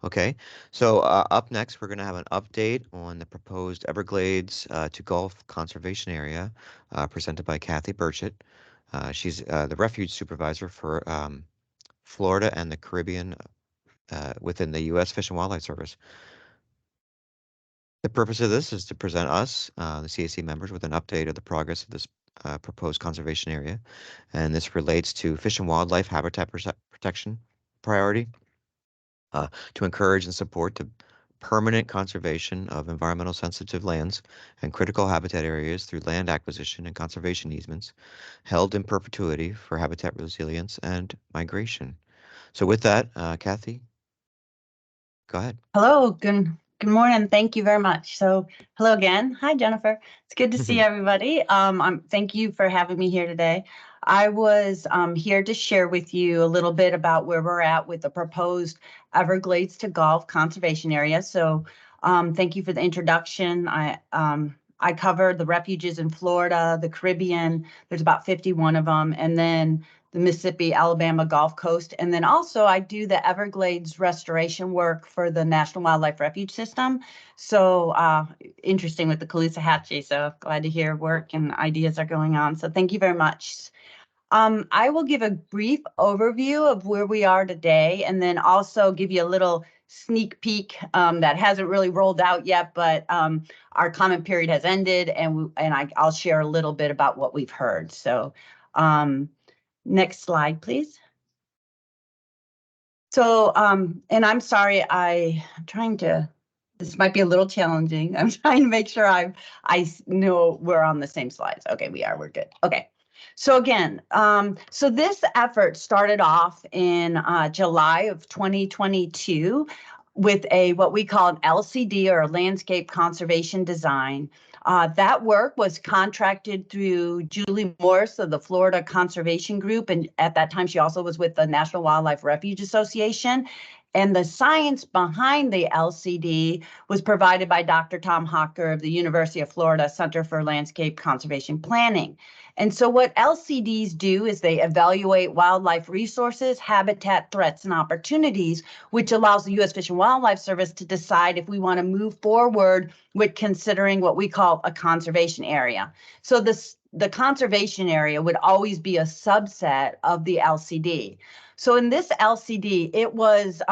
Okay, so up next, we're going to have an update on the proposed Everglades to Gulf Conservation Area presented by Kathleen Burchett. She's the refuge supervisor for Florida and the Caribbean within the U.S. Fish and Wildlife Service. The purpose of this is to present us, the CAC members, with an update of the progress of this proposed conservation area. And this relates to fish and wildlife habitat protection priority, to encourage and support the permanent conservation of environmental sensitive lands and critical habitat areas through land acquisition and conservation easements held in perpetuity for habitat resilience and migration. So with that, Kathy, go ahead. Hello, good morning. Thank you very much. So hello again. Hi, Jennifer. It's good to see everybody. Thank you for having me here today. I was here to share with you a little bit about where we're at with the proposed Everglades to Gulf Conservation Area. So thank you for the introduction. I cover the refuges in Florida, the Caribbean. There's about 51 of them, and then the Mississippi, Alabama Gulf Coast. And then also I do the Everglades restoration work for the National Wildlife Refuge System. So interesting with the Caloosahatchee. So glad to hear work and ideas are going on. So thank you very much. I will give a brief overview of where we are today, and then also give you a little sneak peek that hasn't really rolled out yet, but our comment period has ended, and I'll share a little bit about what we've heard. So next slide, please. So, and I'm sorry, I'm trying to, this might be a little challenging. I'm trying to make sure I know we're on the same slides. Okay, we are, we're good. Okay. So again, so this effort started off in July of 2022 with what we call an LCD, or a landscape conservation design. That work was contracted through Julie Morse of the Florida Conservation Group, and at that time she also was with the National Wildlife Refuge Association. And the science behind the LCD was provided by Dr. Tom Hocker of the University of Florida Center for Landscape Conservation Planning. And so what LCDs do is they evaluate wildlife resources, habitat threats, and opportunities, which allows the U.S. Fish and Wildlife Service to decide if we want to move forward with considering what we call a conservation area. So the conservation area would always be a subset of the LCD. So in this LCD, it was,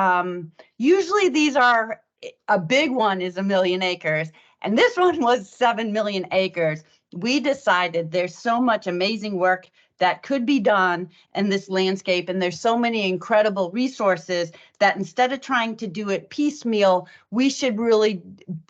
usually these are, a big one is 1 million acres, and this one was 7 million acres. We decided there's so much amazing work that could be done in this landscape, and there's so many incredible resources that instead of trying to do it piecemeal, we should really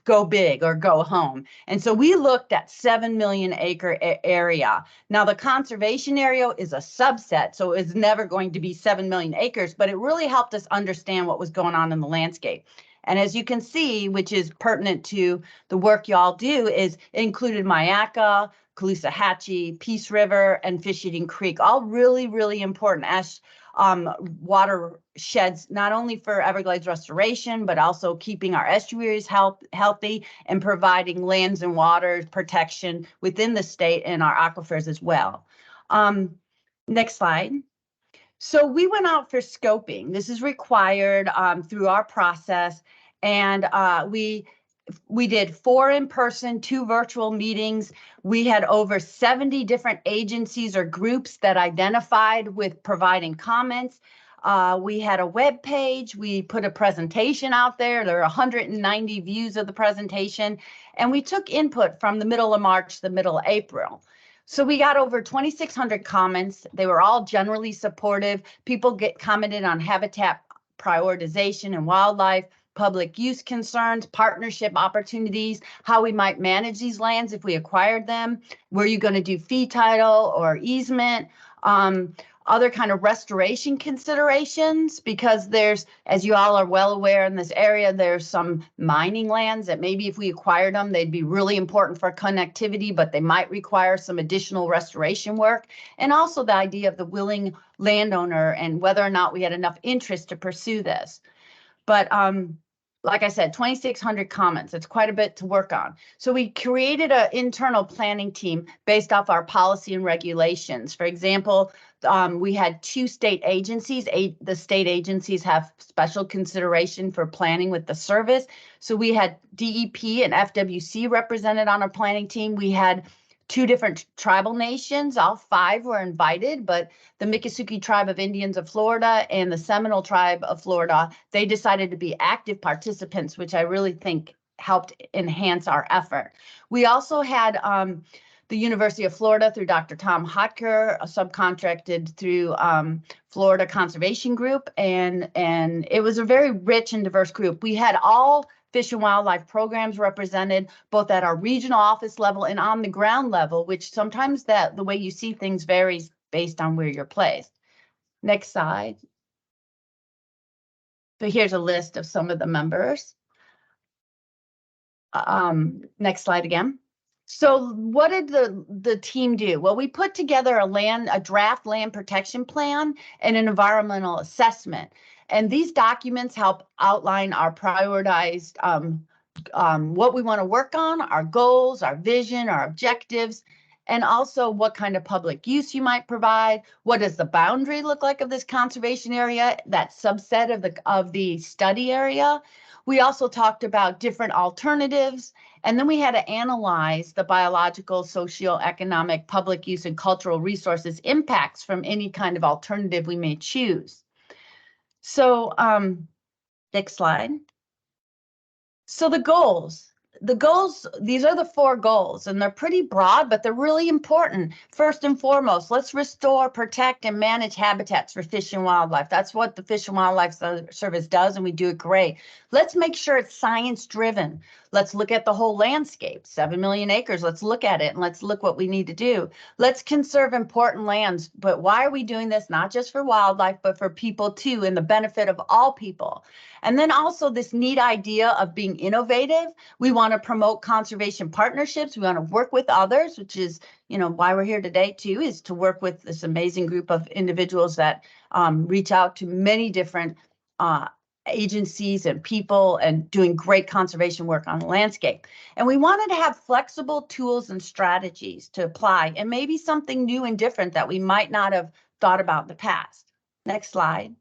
go big or go home. And so we looked at 7 million acre area. Now the conservation area is a subset, so it's never going to be 7 million acres, but it really helped us understand what was going on in the landscape. And as you can see, which is pertinent to the work y'all do, is it included Myakka, Caloosahatchee, Peace River, and Fish Eating Creek, all really, really important as watersheds, not only for Everglades restoration, but also keeping our estuaries healthy and providing lands and waters protection within the state and our aquifers as well. Next slide. So we went out for scoping. This is required through our process, and we did 4 in-person, 2 virtual meetings. We had over 70 different agencies or groups that identified with providing comments. We had a web page. We put a presentation out there. There are 190 views of the presentation, and we took input from the middle of March to the middle of April. So we got over 2,600 comments. They were all generally supportive. People commented on habitat prioritization and wildlife, public use concerns, partnership opportunities, how we might manage these lands if we acquired them. Were you going to do fee title or easement? Other kind of restoration considerations, because there's, as you all are well aware in this area, there's some mining lands that maybe if we acquired them, they'd be really important for connectivity, but they might require some additional restoration work. And also the idea of the willing landowner and whether or not we had enough interest to pursue this. But like I said, 2,600 comments. It's quite a bit to work on. So we created an internal planning team based off our policy and regulations. For example, We had 2 state agencies. The state agencies have special consideration for planning with the service. So we had DEP and FWC represented on our planning team. We had 2 different tribal nations. All 5 were invited, but the Miccosukee Tribe of Indians of Florida and the Seminole Tribe of Florida, they decided to be active participants, which I really think helped enhance our effort. We also had the University of Florida through Dr. Tom Hotker, subcontracted through Florida Conservation Group, and it was a very rich and diverse group. We had all fish and wildlife programs represented, both at our regional office level and on the ground level, which sometimes the way you see things varies based on where you're placed. Next slide. So here's a list of some of the members. Next slide again. So what did the team do? Well, we put together a draft land protection plan and an environmental assessment. And these documents help outline our prioritized, what we want to work on, our goals, our vision, our objectives, and also what kind of public use you might provide. What does the boundary look like of this conservation area, that subset of the study area? We also talked about different alternatives, and then we had to analyze the biological, socioeconomic, public use, and cultural resources impacts from any kind of alternative we may choose. So, next slide. So the goals, these are the 4 goals, and they're pretty broad, but they're really important. First and foremost, let's restore, protect, and manage habitats for fish and wildlife. That's what the Fish and Wildlife Service does, and we do it great. Let's make sure it's science-driven. Let's look at the whole landscape, 7 million acres. Let's look at it, and let's look what we need to do. Let's conserve important lands, but why are we doing this? Not just for wildlife, but for people too, and the benefit of all people. And then also this neat idea of being innovative. We want to promote conservation partnerships. We want to work with others, which is, why we're here today too, is to work with this amazing group of individuals that reach out to many different agencies and people and doing great conservation work on the landscape. And we wanted to have flexible tools and strategies to apply, and maybe something new and different that we might not have thought about in the past. Next slide.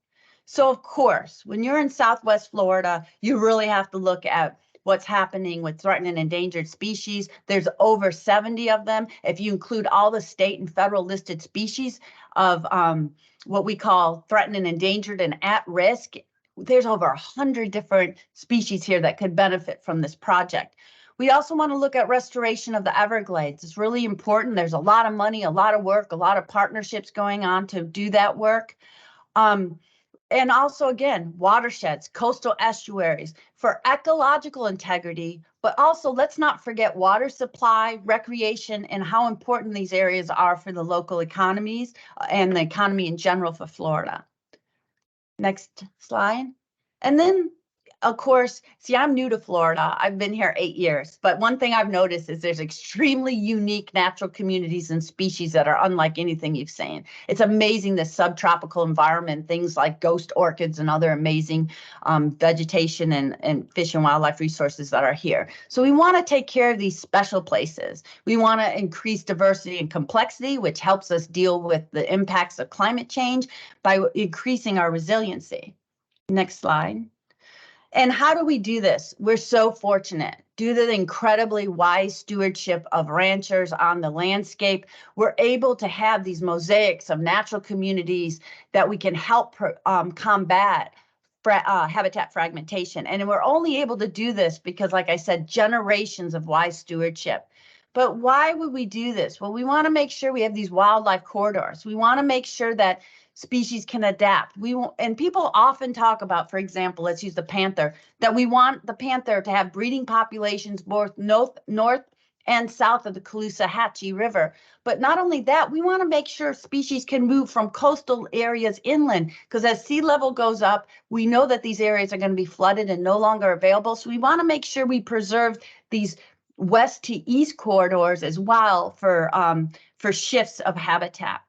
So of course, when you're in Southwest Florida, you really have to look at what's happening with threatened and endangered species. There's over 70 of them. If you include all the state and federal listed species of what we call threatened and endangered and at risk, there's over 100 different species here that could benefit from this project. We also want to look at restoration of the Everglades. It's really important. There's a lot of money, a lot of work, a lot of partnerships going on to do that work. And also, again, watersheds, coastal estuaries for ecological integrity, but also let's not forget water supply, recreation, and how important these areas are for the local economies and the economy in general for Florida. Next slide. And then, of course, see, I'm new to Florida. I've been here 8 years, but one thing I've noticed is there's extremely unique natural communities and species that are unlike anything you've seen. It's amazing, the subtropical environment, things like ghost orchids and other amazing vegetation and fish and wildlife resources that are here. So we want to take care of these special places. We want to increase diversity and complexity, which helps us deal with the impacts of climate change by increasing our resiliency. Next slide. And how do we do this? We're so fortunate. Due to the incredibly wise stewardship of ranchers on the landscape, we're able to have these mosaics of natural communities that we can help combat habitat fragmentation. And we're only able to do this because, like I said, generations of wise stewardship. But why would we do this? Well, we want to make sure we have these wildlife corridors. We want to make sure that species can adapt. And people often talk about, for example, let's use the panther, that we want the panther to have breeding populations both north and south of the Caloosahatchee River. But not only that, we want to make sure species can move from coastal areas inland, because as sea level goes up, we know that these areas are going to be flooded and no longer available. So we want to make sure we preserve these west to east corridors as well for shifts of habitat.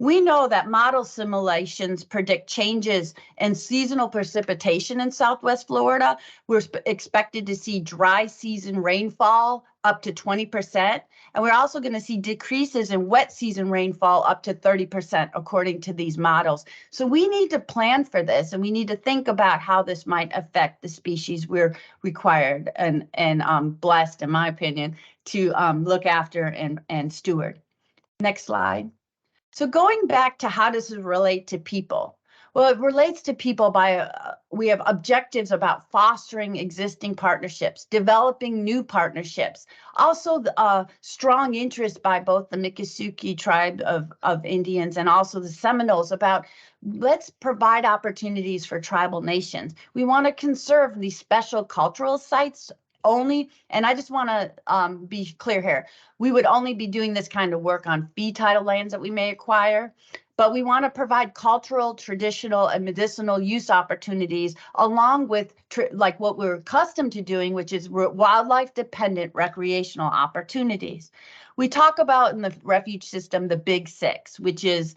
We know that model simulations predict changes in seasonal precipitation in Southwest Florida. We're expected to see dry season rainfall up to 20%. And we're also going to see decreases in wet season rainfall up to 30%, according to these models. So we need to plan for this, and we need to think about how this might affect the species we're required and blessed, in my opinion, to look after and steward. Next slide. So going back to how does it relate to people? Well, it relates to people by, we have objectives about fostering existing partnerships, developing new partnerships, also the strong interest by both the Miccosukee tribe of Indians and also the Seminoles about let's provide opportunities for tribal nations. We want to conserve these special cultural sites only, and I just want to be clear here, we would only be doing this kind of work on fee title lands that we may acquire, but we want to provide cultural, traditional, and medicinal use opportunities along with like what we're accustomed to doing, which is wildlife dependent recreational opportunities. We talk about in the refuge system, the big six, which is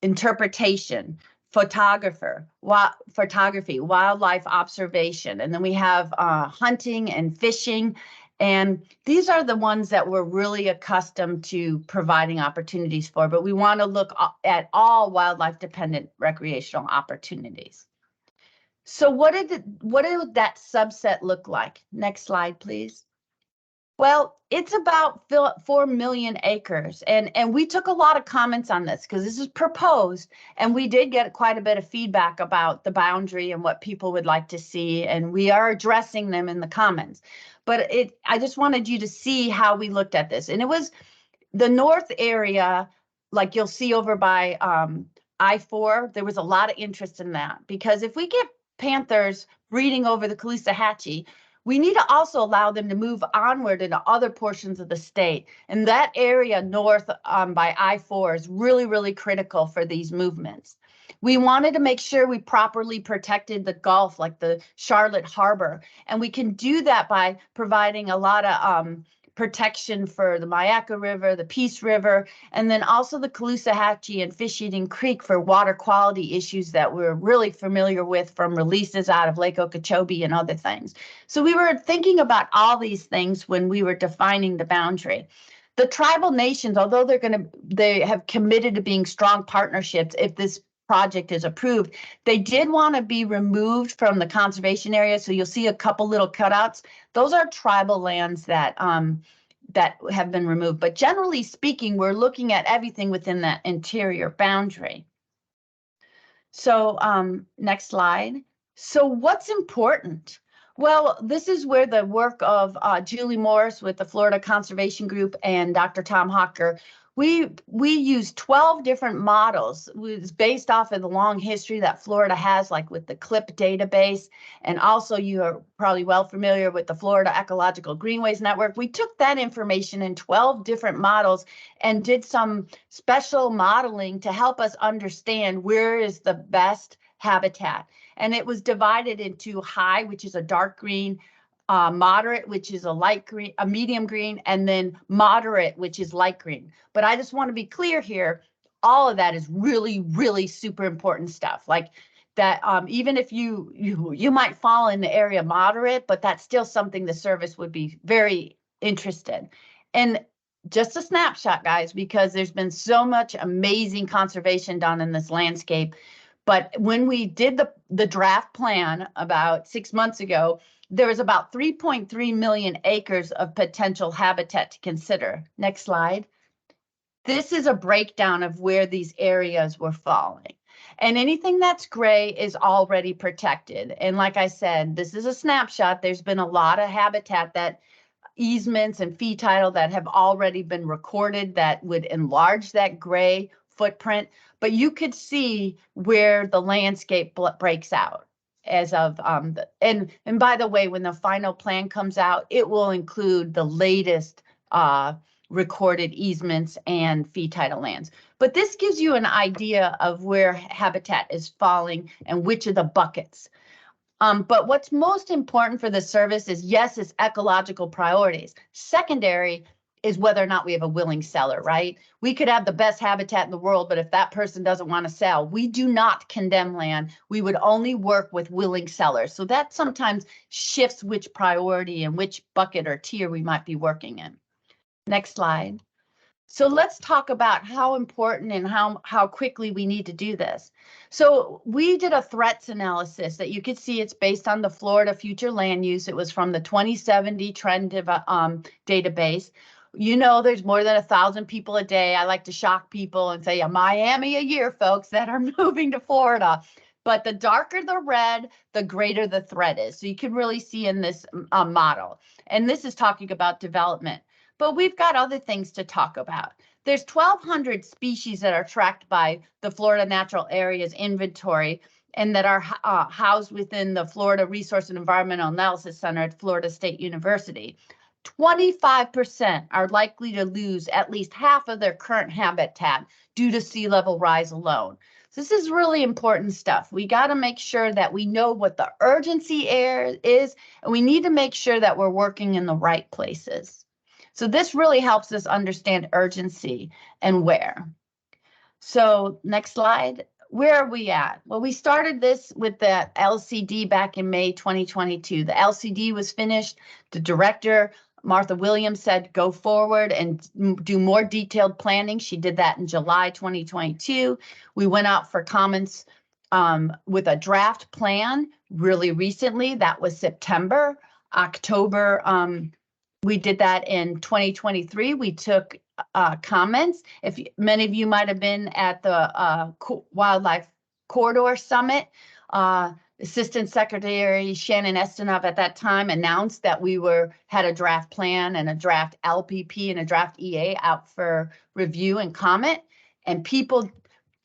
interpretation, photography, wildlife observation, and then we have hunting and fishing. And these are the ones that we're really accustomed to providing opportunities for, but we want to look at all wildlife dependent recreational opportunities. So what did that subset look like? Next slide, please. Well, it's about 4 million acres, and we took a lot of comments on this because this is proposed, and we did get quite a bit of feedback about the boundary and what people would like to see, and we are addressing them in the comments. But I just wanted you to see how we looked at this, and it was the north area, like you'll see over by I-4. There was a lot of interest in that because if we get panthers breeding over the Caloosahatchee, we need to also allow them to move onward into other portions of the state. And that area north by I-4 is really, really critical for these movements. We wanted to make sure we properly protected the Gulf, like the Charlotte Harbor. And we can do that by providing a lot of protection for the Myakka River, the Peace River, and then also the Caloosahatchee and Fish Eating Creek for water quality issues that we're really familiar with from releases out of Lake Okeechobee and other things. So we were thinking about all these things when we were defining the boundary. The tribal nations, although they have committed to being strong partnerships if this project is approved, they did want to be removed from the conservation area. So you'll see a couple little cutouts. Those are tribal lands that have been removed. But generally speaking, we're looking at everything within that interior boundary. So next slide. So what's important? Well, this is where the work of Julie Morris with the Florida Conservation Group and Dr. Tom Hawker, we used 12 different models. It was based off of the long history that Florida has, like with the CLIP database. And also you are probably well familiar with the Florida Ecological Greenways Network. We took that information in 12 different models and did some special modeling to help us understand where is the best habitat. And it was divided into high, which is a dark green, moderate, which is a light green, a medium green, and then moderate, which is light green. But I just want to be clear here, all of that is really, really super important stuff. Like that, even if you might fall in the area moderate, but that's still something the service would be very interested. And just a snapshot, guys, because there's been so much amazing conservation done in this landscape. But when we did the draft plan about 6 months ago, there was about 3.3 million acres of potential habitat to consider. Next slide. This is a breakdown of where these areas were falling. And anything that's gray is already protected. And like I said, this is a snapshot. There's been a lot of habitat that easements and fee title that have already been recorded that would enlarge that gray footprint. But you could see where the landscape breaks out as of and by the way, when the final plan comes out, it will include the latest recorded easements and fee title lands. But this gives you an idea of where habitat is falling and which of the buckets. But what's most important for the service is, yes, it's ecological priorities. Secondary is whether or not we have a willing seller, right? We could have the best habitat in the world, but if that person doesn't want to sell, we do not condemn land. We would only work with willing sellers. So that sometimes shifts which priority and which bucket or tier we might be working in. Next slide. So let's talk about how important and how quickly we need to do this. So we did a threats analysis that you could see. It's based on the Florida Future Land Use. It was from the 2070 trend database. You know, there's more than 1,000 people a day. I like to shock people and say, Miami a year, folks, that are moving to Florida. But the darker the red, the greater the threat is. So you can really see in this model. And this is talking about development. But we've got other things to talk about. There's 1,200 species that are tracked by the Florida Natural Areas Inventory and that are housed within the Florida Resource and Environmental Analysis Center at Florida State University. 25% are likely to lose at least half of their current habitat due to sea level rise alone. So this is really important stuff. We got to make sure that we know what the urgency is, and we need to make sure that we're working in the right places. So this really helps us understand urgency and where. So next slide. Where are we at? Well, we started this with the LCD back in May 2022. The LCD was finished. The director, Martha Williams, said go forward and do more detailed planning. She did that in July 2022. We went out for comments with a draft plan really recently. That was September. October, we did that in 2023. We took comments. If many of you might have been at the Wildlife Corridor Summit, Assistant Secretary Shannon Estenov at that time announced that we had a draft plan and a draft LPP and a draft EA out for review and comment. And people,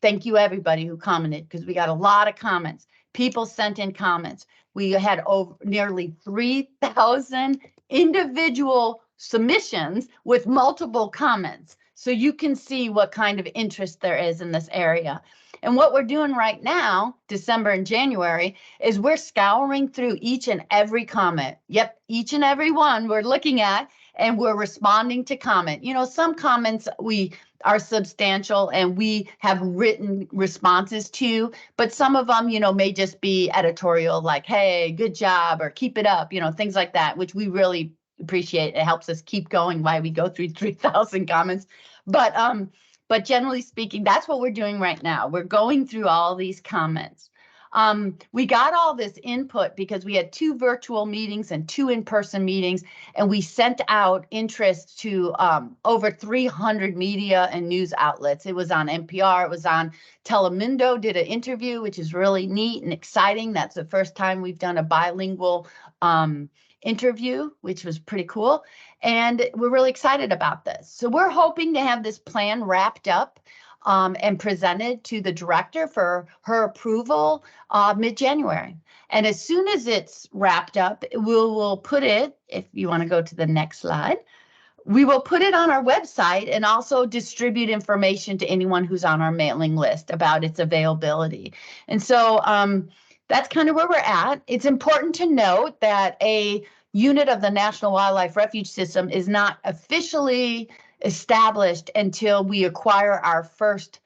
thank you everybody who commented, because we got a lot of comments. People sent in comments. We had over nearly 3,000 individual submissions with multiple comments. So you can see what kind of interest there is in this area. And what we're doing right now, December and January, is we're scouring through each and every comment. Yep, each and every one we're looking at, and we're responding to comment. You know, some comments we are substantial and we have written responses to, but some of them, you know, may just be editorial, like, hey, good job, or keep it up, you know, things like that, which we really appreciate. It helps us keep going while we go through 3,000 comments. But generally speaking, that's what we're doing right now. We're going through all these comments. We got all this input because we had 2 virtual meetings and 2 in-person meetings, and we sent out interest to over 300 media and news outlets. It was on NPR, it was on Telemundo, did an interview, which is really neat and exciting. That's the first time we've done a bilingual interview, which was pretty cool. And we're really excited about this. So we're hoping to have this plan wrapped up and presented to the director for her approval mid-January. And as soon as it's wrapped up, we'll put it, if you want to go to the next slide, we will put it on our website and also distribute information to anyone who's on our mailing list about its availability. And so that's kind of where we're at. It's important to note that a unit of the National Wildlife Refuge System is not officially established until we acquire our first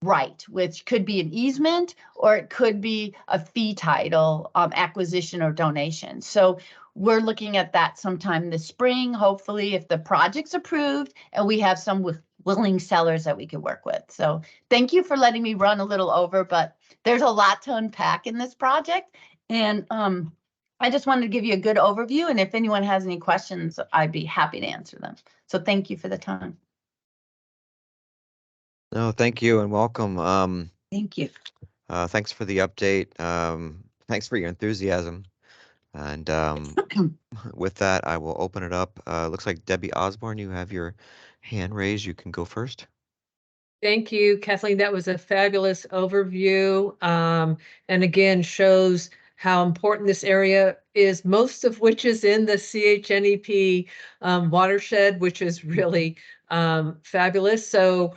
right, which could be an easement or it could be a fee title acquisition or donation. So we're looking at that sometime this spring, hopefully, if the project's approved and we have some willing sellers that we could work with. So thank you for letting me run a little over, but there's a lot to unpack in this project. And I just wanted to give you a good overview. And if anyone has any questions, I'd be happy to answer them. So thank you for the time. No, thank you and welcome. Thank you. Thanks for the update. Thanks for your enthusiasm. And with that, I will open it up. Looks like Debbie Osborne, you have your hand raised. You can go first. Thank you, Kathleen. That was a fabulous overview. And again, shows how important this area is, most of which is in the CHNEP watershed, which is really fabulous. So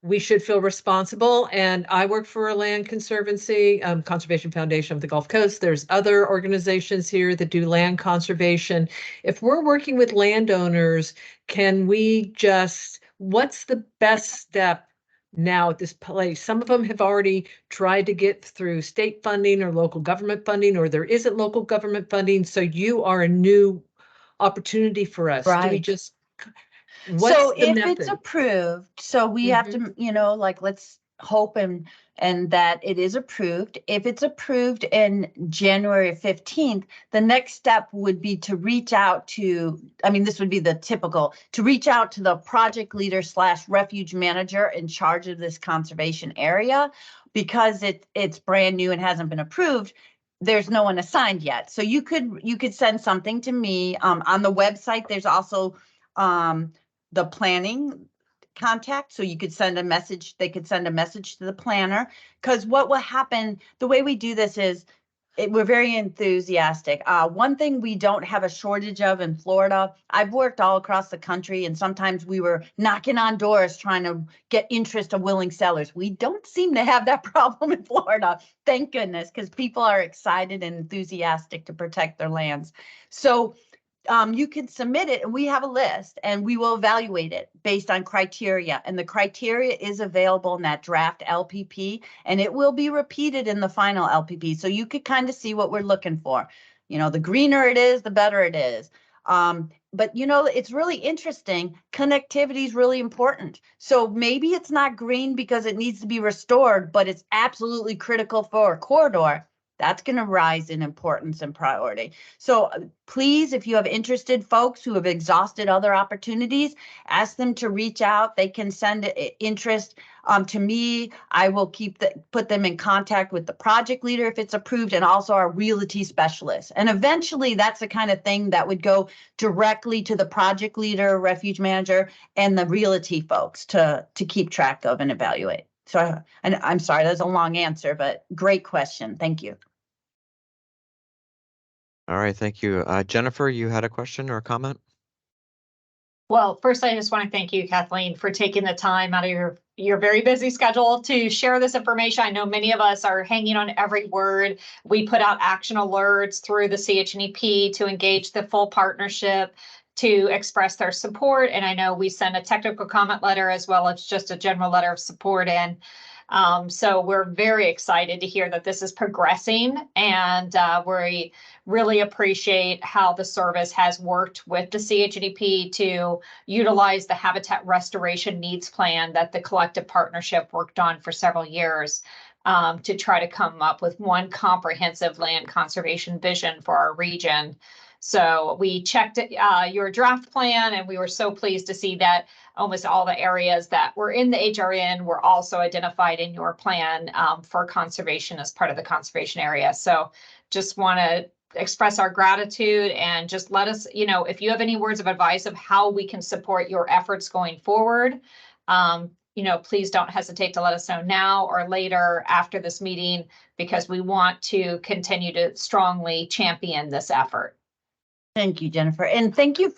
we should feel responsible. And I work for a land conservancy, Conservation Foundation of the Gulf Coast. There's other organizations here that do land conservation. If we're working with landowners, can we just, what's the best step now at this place? Some of them have already tried to get through state funding or local government funding, or there isn't local government funding. So you are a new opportunity for us. Do we Right. just, So what's the if it's method? approved, so we have to, like, let's hope and that it is approved. If it's approved in January 15th, the next step would be to reach out to, this would be the typical, to reach out to the project leader / refuge manager in charge of this conservation area, because it's brand new and hasn't been approved. There's no one assigned yet. So you could send something to me on the website. There's also the planning contact. So you could send a message, they could send a message to the planner, because what will happen, the way we do this is we're very enthusiastic. One thing we don't have a shortage of in Florida, I've worked all across the country, and sometimes we were knocking on doors trying to get interest of willing sellers. We don't seem to have that problem in Florida, thank goodness, because people are excited and enthusiastic to protect their lands. So you can submit it, and we have a list, and we will evaluate it based on criteria. And the criteria is available in that draft LPP, and it will be repeated in the final LPP. So you could kind of see what we're looking for. The greener it is, the better it is. But it's really interesting. Connectivity is really important. So maybe it's not green because it needs to be restored, but it's absolutely critical for a corridor. That's going to rise in importance and priority. So please, if you have interested folks who have exhausted other opportunities, ask them to reach out. They can send interest to me. I will put them in contact with the project leader if it's approved, and also our realty specialist. And eventually that's the kind of thing that would go directly to the project leader, refuge manager, and the realty folks to keep track of and evaluate. So, and I'm sorry, that's a long answer, but great question. Thank you. All right, thank you. Jennifer, you had a question or a comment? Well, first, I just want to thank you, Kathleen, for taking the time out of your very busy schedule to share this information. I know many of us are hanging on every word. We put out action alerts through the CHNEP to engage the full partnership, to express their support. And I know we send a technical comment letter as well as just a general letter of support in. So we're very excited to hear that this is progressing, and we really appreciate how the service has worked with the CHNEP to utilize the habitat restoration needs plan that the collective partnership worked on for several years, to try to come up with one comprehensive land conservation vision for our region. So we checked your draft plan, and we were so pleased to see that almost all the areas that were in the HRN were also identified in your plan for conservation as part of the conservation area. So just want to express our gratitude, and just let us, if you have any words of advice of how we can support your efforts going forward, please don't hesitate to let us know now or later after this meeting, because we want to continue to strongly champion this effort. Thank you, Jennifer. And thank you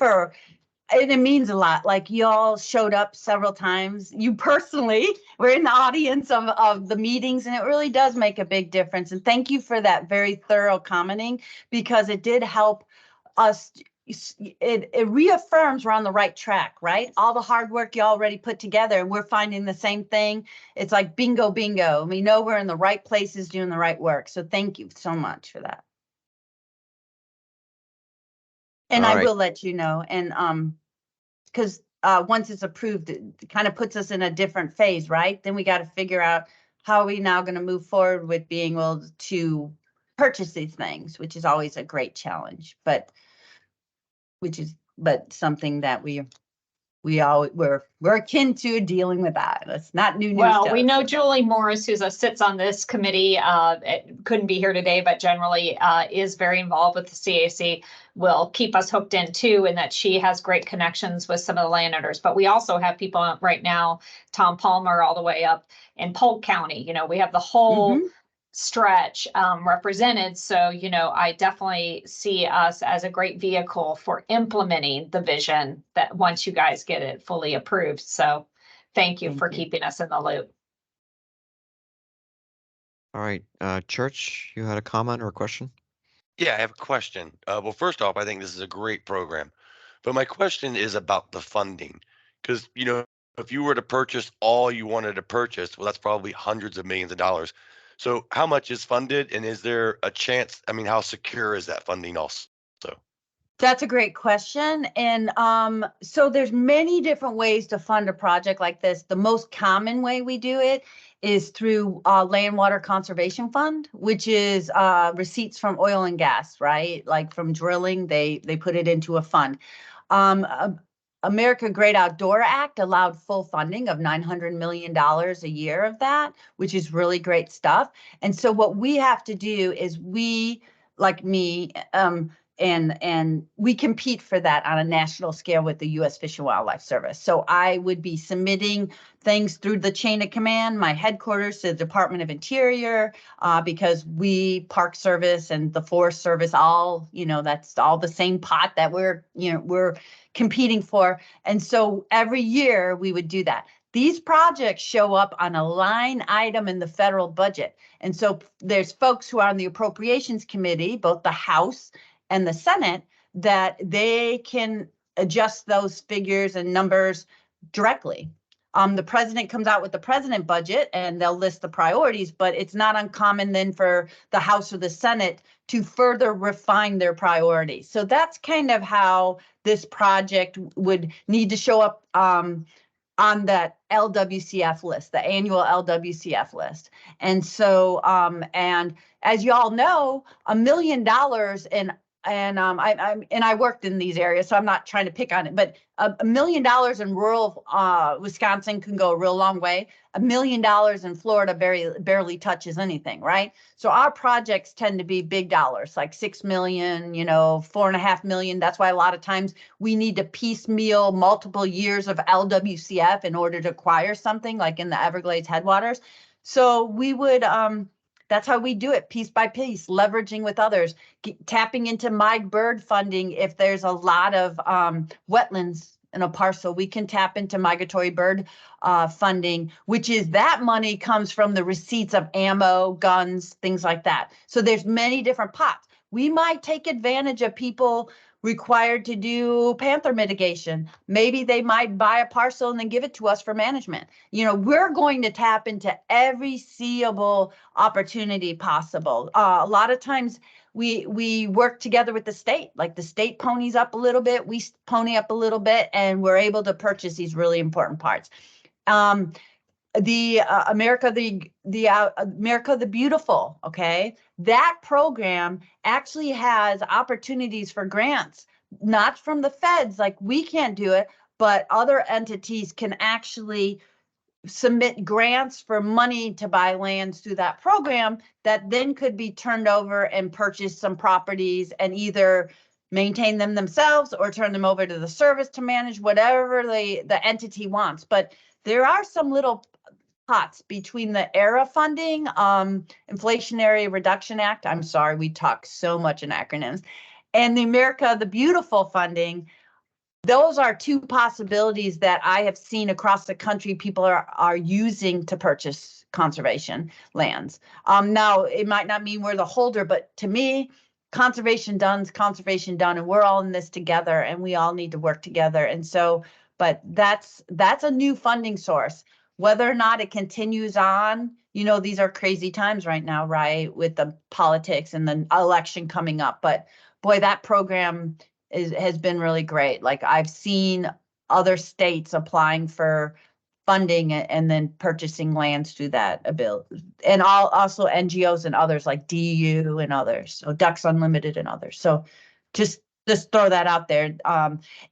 and it means a lot. Like, y'all showed up several times. You personally were in the audience of the meetings, and it really does make a big difference. And thank you for that very thorough commenting, because it did help us. It reaffirms we're on the right track, right? All the hard work you already put together, and we're finding the same thing. It's like bingo, bingo. We know we're in the right places doing the right work. So thank you so much for that. And I will let you know. And because once it's approved, it kind of puts us in a different phase, right? Then we got to figure out how are we now going to move forward with being able to purchase these things, which is always a great challenge, but something that we're akin to dealing with that. That's not new news. Well, we know Julie Morris, who sits on this committee, couldn't be here today, but generally is very involved with the CAC, will keep us hooked in too, and that she has great connections with some of the landowners. But we also have people right now, Tom Palmer, all the way up in Polk County. We have the whole stretch represented. So, I definitely see us as a great vehicle for implementing the vision that once you guys get it fully approved. So Thank you Thank for you. keeping us in the loop. All right, Church, you had a comment or a question? Yeah, I have a question. Well, first off, I think this is a great program, but my question is about the funding. Because, if you were to purchase all you wanted to purchase, well, that's probably hundreds of millions of dollars. So how much is funded, and is there a chance, I mean, how secure is that funding also? That's a great question. And so there's many different ways to fund a project like this. The most common way we do it is through Land Water Conservation Fund, which is receipts from oil and gas, right? Like from drilling, they put it into a fund. America Great Outdoor Act allowed full funding of $900 million a year of that, which is really great stuff. And so what we have to do is we, like me, and we compete for that on a national scale with the U.S. Fish and Wildlife Service. So I would be submitting things through the chain of command, my headquarters to the Department of Interior, because we Park Service and the Forest Service, all, that's all the same pot that we're competing for. And so every year we would do that. These projects show up on a line item in the federal budget. And so there's folks who are on the Appropriations Committee, both the House and the Senate, that they can adjust those figures and numbers directly. The president comes out with the president budget and they'll list the priorities, but it's not uncommon then for the House or the Senate to further refine their priorities. So that's kind of how this project would need to show up on that LWCF list, the annual LWCF list. And so, and as you all know, $1 million I worked in these areas, so I'm not trying to pick on it, but $1 million in rural Wisconsin can go a real long way. $1 million in Florida barely touches anything, right? So our projects tend to be big dollars, like 6 million, $4.5 million. That's why a lot of times we need to piecemeal multiple years of LWCF in order to acquire something, like in the Everglades headwaters. So we would that's how we do it, piece by piece, leveraging with others, tapping into bird funding. If there's a lot of wetlands in a parcel, we can tap into migratory bird funding, which is that money comes from the receipts of ammo, guns, things like that. So there's many different pots. We might take advantage of people required to do panther mitigation. Maybe they might buy a parcel and then give it to us for management. We're going to tap into every seeable opportunity possible. A lot of times we work together with the state, like the state ponies up a little bit, we pony up a little bit, and we're able to purchase these really important parts. The America the Beautiful, okay, that program actually has opportunities for grants, not from the feds, like we can't do it, but other entities can actually submit grants for money to buy lands through that program that then could be turned over and purchase some properties and either maintain them themselves or turn them over to the service to manage, whatever the entity wants. But there are some little pots between the ERA funding, Inflationary Reduction Act. I'm sorry, we talk so much in acronyms, and the America the Beautiful funding. Those are two possibilities that I have seen across the country people are using to purchase conservation lands. Now, it might not mean we're the holder, but to me, conservation done is conservation done, and we're all in this together, and we all need to work together. And so, but that's a new funding source. Whether or not it continues on, these are crazy times right now, right, with the politics and the election coming up. But boy, that program has been really great. Like I've seen other states applying for funding and then purchasing lands through that ability, and also NGOs and others like DU and others, so Ducks Unlimited and others. So just throw that out there.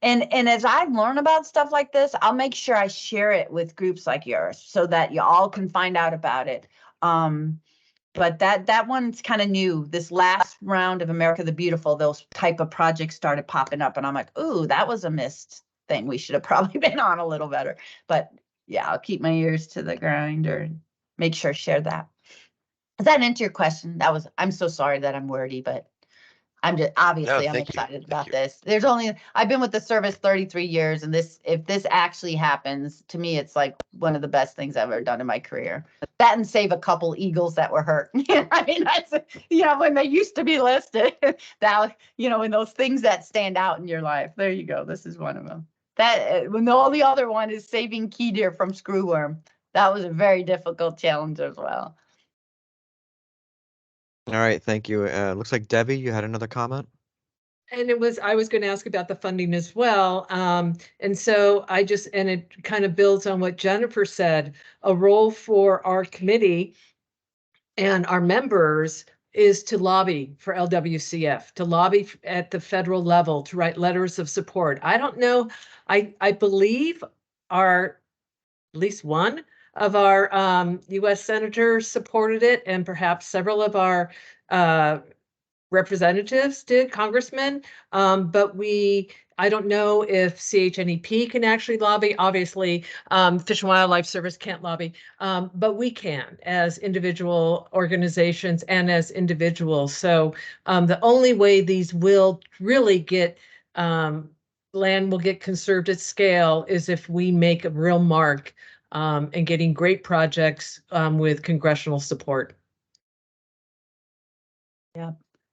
And as I learn about stuff like this, I'll make sure I share it with groups like yours so that you all can find out about it. But that one's kind of new. This last round of America the Beautiful, those type of projects started popping up, and I'm like, ooh, that was a missed thing. We should have probably been on a little better. But yeah, I'll keep my ears to the ground or make sure share that. Does that answer your question? I'm so sorry that I'm wordy, but I'm just, obviously, I'm thank you. excited Thank about you. this. I've been with the service 33 years, and if this actually happens, to me, it's like one of the best things I've ever done in my career. That and save a couple eagles that were hurt. I mean, that's, when they used to be listed, that, when those things that stand out in your life, there you go. This is one of them. When all the other one is saving key deer from screwworm. That was a very difficult challenge as well. All right, thank you. Looks like Debbie, you had another comment? And I was going to ask about the funding as well. And so and it kind of builds on what Jennifer said, a role for our committee and our members is to lobby for LWCF, to lobby at the federal level, to write letters of support. I don't know, I believe at least one of our US senators supported it, and perhaps several of our representatives did, congressmen, but I don't know if CHNEP can actually lobby. Obviously, Fish and Wildlife Service can't lobby, but we can as individual organizations and as individuals. So the only way these will really get, land will get conserved at scale is if we make a real mark in getting great projects with congressional support. Yeah.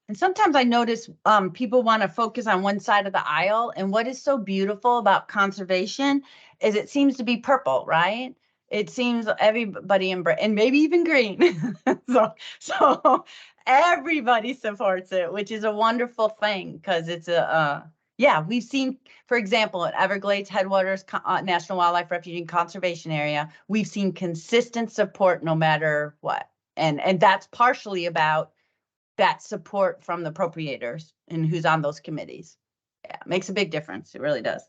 And sometimes I notice people want to focus on one side of the aisle. And what is so beautiful about conservation is it seems to be purple, right? It seems everybody and maybe even green. so everybody supports it, which is a wonderful thing because it's we've seen, for example, at Everglades Headwaters National Wildlife Refuge and Conservation Area, we've seen consistent support no matter what. And that's partially about that support from the appropriators and who's on those committees. Yeah, it makes a big difference. It really does.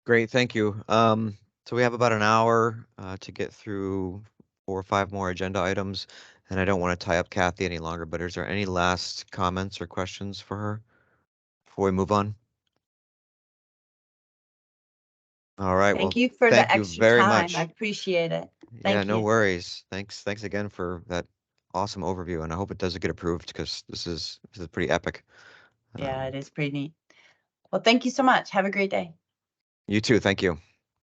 Great, thank you. So we have about an hour to get through 4 or 5 more agenda items, and I don't want to tie up Kathy any longer, but is there any last comments or questions for her before we move on? All right, well, Thank you for the thank you extra very time. much. I appreciate it. Yeah, Thank no you. worries. Thanks again for that awesome overview, and I hope it does get approved because this is pretty epic. Yeah, it is pretty neat. Well, thank you so much. Have a great day. You too. Thank you.